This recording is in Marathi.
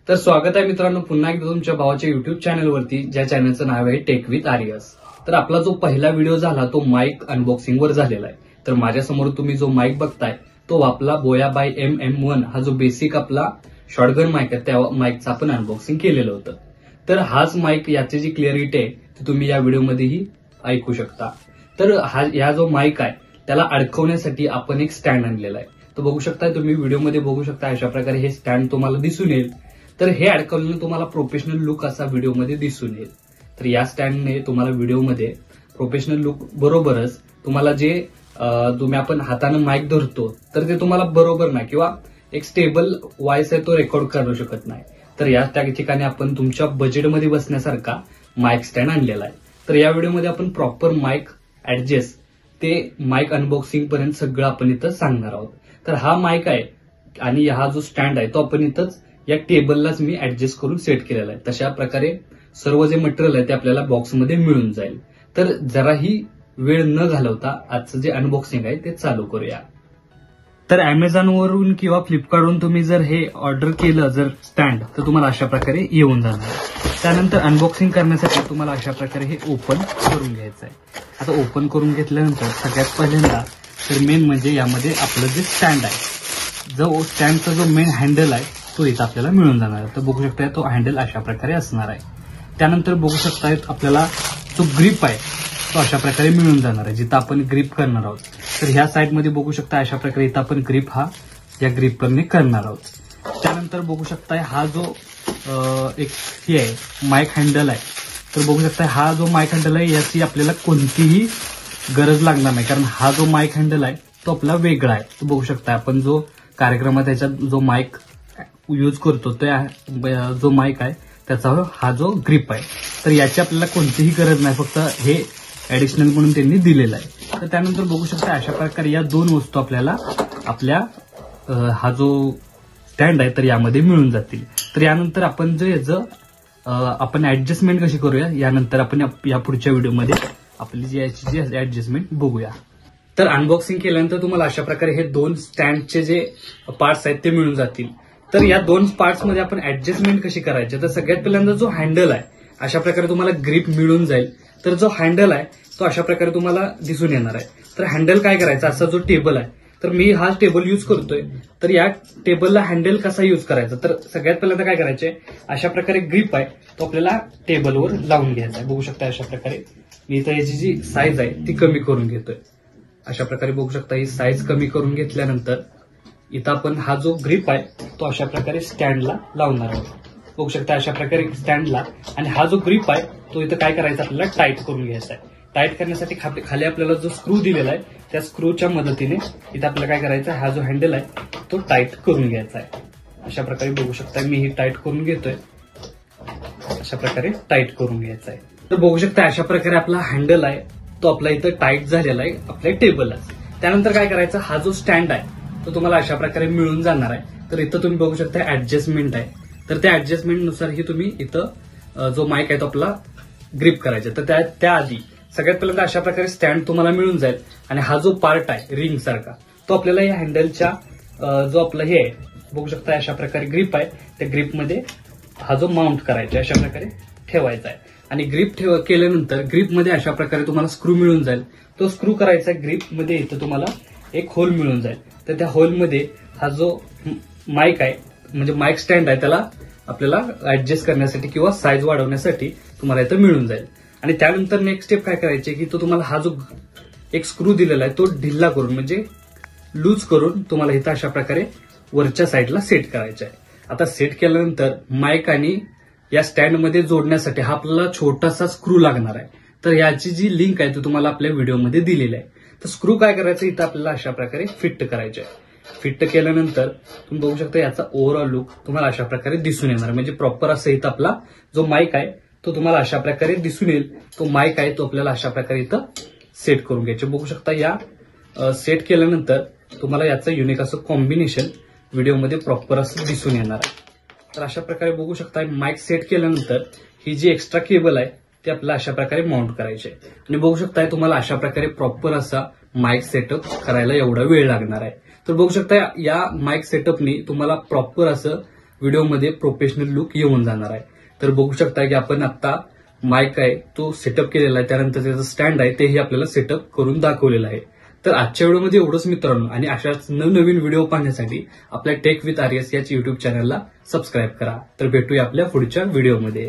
तर स्वागत आहे मित्रांनो पुन्हा एकदा तुमच्या भावाच्या युट्यूब चॅनलवरती, ज्या चॅनलचं नाव आहे टेक विथ आर्यस। तर आपला जो पहिला व्हिडिओ झाला तो माईक अनबॉक्सिंग वर झालेला आहे। तर माझ्यासमोर तुम्ही जो माईक बघताय तो आपला बोया बाय MM1 हा जो बेसिक आपला शॉटगन माईक आहे त्या माईकचं आपण अनबॉक्सिंग केलेलं होतं। तर हाच माईक याची जी क्लिअरिटी आहे ती तुम्ही या व्हिडिओमध्येही ऐकू शकता। तर हा जो माईक आहे त्याला अडकवण्यासाठी आपण एक स्टँड आणलेला आहे। तो बघू शकता तुम्ही व्हिडिओमध्ये बघू शकता अशा प्रकारे हे स्टँड तुम्हाला दिसून येईल। तर हे अडकवल्याने तुम्हाला प्रोफेशनल लुक असा व्हिडिओमध्ये दिसून येईल। तर या स्टँडने तुम्हाला व्हिडिओमध्ये प्रोफेशनल लुक बरोबरच तुम्हाला जे तुम्ही आपण हाताने माईक धरतो तर ते तुम्हाला बरोबर नाही किंवा एक स्टेबल व्हॉइस आहे तो रेकॉर्ड करू शकत नाही। तर या त्या ठिकाणी आपण तुमच्या बजेटमध्ये बसण्यासारखा माईक स्टँड आणलेला आहे। तर या व्हिडिओमध्ये आपण प्रॉपर माईक ऍडजस्ट ते माईक अनबॉक्सिंग पर्यंत सगळं आपण इथं सांगणार आहोत। तर हा माईक आहे आणि हा जो स्टँड आहे तो आपण इथंच या टेबललाच मी ऍडजस्ट करून सेट केलेला आहे। तशा प्रकारे सर्व जे मटेरियल आहे ते आपल्याला बॉक्समध्ये मिळून जाईल। तर जराही वेळ न घालवता आजचं जे अनबॉक्सिंग आहे ते चालू करूया। तर अमेझॉनवरून किंवा फ्लिपकार्टवरून तुम्ही जर हे ऑर्डर केलं जर स्टँड तर तुम्हाला अशा प्रकारे येऊन जाणार। त्यानंतर अनबॉक्सिंग करण्यासाठी तुम्हाला अशा प्रकारे हे ओपन करून घ्यायचं आहे। आता ओपन करून घेतल्यानंतर सगळ्यात पहिल्यांदा तर मेन म्हणजे यामध्ये आपलं जे स्टँड आहे जो स्टँडचा जो मेन हँडल आहे तो इथं आपल्याला मिळून जाणार आहे। तर बघू शकता तो हँडल अशा प्रकारे असणार आहे। त्यानंतर बघू शकता आपल्याला जो ग्रिप आहे तो अशा प्रकारे मिळून जाणार आहे जिथं आपण ग्रिप करणार आहोत। तर ह्या साईडमध्ये बघू शकता अशा प्रकारे इथं आपण ग्रिप हा या ग्रिपने करणार आहोत। त्यानंतर बघू शकता हा जो एक हे आहे माईक हँडल आहे। तर बघू शकता हा जो माईक हँडल आहे याची आपल्याला कोणतीही गरज लागणार नाही कारण हा जो माईक हँडल आहे तो आपला वेगळा आहे। तो बघू शकता आपण जो कार्यक्रमात याच्यात जो माईक यूज करतो त्या जो माईक आहे त्याचा हा जो ग्रिप आहे तर याची आपल्याला कोणतीही गरज नाही, फक्त हे ऍडिशनल म्हणून त्यांनी दिलेलं आहे। तर त्यानंतर बघू शकता अशा प्रकारे या दोन वस्तू आपल्याला आपल्या हा जो स्टँड आहे तर यामध्ये मिळून जातील। तर यानंतर आपण जे याचं आपण ऍडजस्टमेंट कशी करूया यानंतर आपण या पुढच्या व्हिडिओमध्ये आपली जी याची जी ऍडजस्टमेंट बघूया। तर अनबॉक्सिंग केल्यानंतर तुम्हाला अशा प्रकारे हे दोन स्टँडचे जे पार्ट्स आहेत ते मिळून जातील। तर या दोन पार्ट्स मध्ये आपण ऍडजस्टमेंट कशी करायची तर सगळ्यात पहिल्यांदा जो हँडल आहे अशा प्रकारे तुम्हाला ग्रिप मिळून जाईल। तर जो हँडल आहे तो अशा प्रकारे तुम्हाला दिसून येणार आहे। तर हँडल काय करायचा असा जो टेबल आहे तर मी हा टेबल यूज करतोय। तर या टेबलला हँडल कसा यूज करायचा तर सगळ्यात पहिल्यांदा काय करायचंय अशा प्रकारे ग्रिप आहे तो आपल्याला टेबलवर लावून घ्यायचा आहे। बघू शकता अशा प्रकारे मी इथं याची जी साईज आहे ती कमी करून घेतोय। अशा प्रकारे बघू शकता ही साईज कमी करून घेतल्यानंतर इथं आपण हा जो ग्रिप आहे तो अशा प्रकारे स्टँडला लावणार आहोत। बघू शकता अशा प्रकारे स्टँडला आणि हा जो ग्रिप आहे तो इथं काय करायचा आपल्याला टाईट करून घ्यायचा आहे। टाईट करण्यासाठी खाली आपल्याला जो स्क्रू दिलेला आहे त्या स्क्रूच्या मदतीने इथं आपल्याला काय करायचं हा जो हँडल आहे तो टाईट करून घ्यायचा आहे। अशा प्रकारे बघू शकता मी ही टाईट करून घेतोय। अशा प्रकारे टाईट करून घ्यायचा आहे। तर बघू शकता अशा प्रकारे आपला हँडल आहे तो आपला इथं टाईट झालेला आहे आपल्या टेबललाच। त्यानंतर काय करायचं हा जो स्टँड आहे तो तुम्हाला अशा प्रकारे मिळून जाणार आहे। तर इथं तुम्ही बघू शकता ऍडजस्टमेंट आहे तर त्या ऍडजस्टमेंटनुसार तुम्ही इथं जो माईक आहे तो आपला ग्रिप करायचा। तर त्याआधी सगळ्यात पहिल्यांदा अशा प्रकारे स्टँड तुम्हाला मिळून जाईल आणि हा जो पार्ट आहे रिंग सारखा तो आपल्याला या हँडलच्या जो आपलं हे आहे बघू शकता अशा प्रकारे ग्रिप आहे त्या ग्रिपमध्ये हा जो माउंट करायचा अशा प्रकारे ठेवायचा आहे। आणि ग्रिप केल्यानंतर ग्रिपमध्ये अशा प्रकारे तुम्हाला स्क्रू मिळून जाईल। तो स्क्रू करायचा ग्रिपमध्ये इथं तुम्हाला एक होल मिळून जाईल। तर त्या होलमध्ये हा जो माईक आहे म्हणजे माईक स्टँड आहे त्याला आपल्याला ऍडजस्ट करण्यासाठी किंवा साईज वाढवण्यासाठी तुम्हाला इथं मिळून जाईल। आणि त्यानंतर नेक्स्ट स्टेप काय करायची की तो तुम्हाला हा जो एक स्क्रू दिलेला आहे तो ढिल्ला करून म्हणजे लूज करून तुम्हाला इथं अशा प्रकारे वरच्या साईडला सेट करायचा आहे। आता सेट केल्यानंतर माईक आणि या स्टँडमध्ये जोडण्यासाठी हा आपल्याला छोटासा स्क्रू लागणार आहे। तर याची जी लिंक आहे ती तुम्हाला आपल्या व्हिडिओमध्ये दिलेली आहे। तर स्क्रू काय करायचं इथं आपल्याला अशा प्रकारे फिट करायचे आहे। फिट केल्यानंतर तुम्ही बघू शकता याचा ओव्हरऑल लुक तुम्हाला अशा प्रकारे दिसून येणार म्हणजे प्रॉपर असं इथं आपला जो माईक आहे तो तुम्हाला अशा प्रकारे दिसून येईल। तो माईक आहे तो आपल्याला अशा प्रकारे इथं सेट करून घ्यायचे। बघू शकता या सेट केल्यानंतर तुम्हाला याचं युनिक असं कॉम्बिनेशन व्हिडिओमध्ये प्रॉपर असं दिसून येणार आहे। तर अशा प्रकारे बघू शकता माईक सेट केल्यानंतर ही जी एक्स्ट्रा केबल आहे ते आपल्याला अशा प्रकारे माउंट करायचे आणि बघू शकता तुम्हाला अशा प्रकारे प्रॉपर असा माईक सेटअप करायला एवढा वेळ लागणार आहे। तर बघू शकता या माईक सेटअपनी तुम्हाला प्रॉपर असं व्हिडिओमध्ये प्रोफेशनल लुक येऊन जाणार आहे. तर बघू शकता की आपण आता माईक आहे तो सेटअप केलेला आहे, त्यानंतर त्याचं स्टँड आहे तेही आपल्याला सेटअप करून दाखवलेलं आहे. तर आजच्या व्हिडिओमध्ये एवढंच मित्रांनो, आणि अशाच नवनवीन व्हिडिओ पाहण्यासाठी आपल्या टेक विथ आर्यस याच युट्यूब चॅनलला सबस्क्राईब करा. तर भेटूया आपल्या पुढच्या व्हिडिओमध्ये.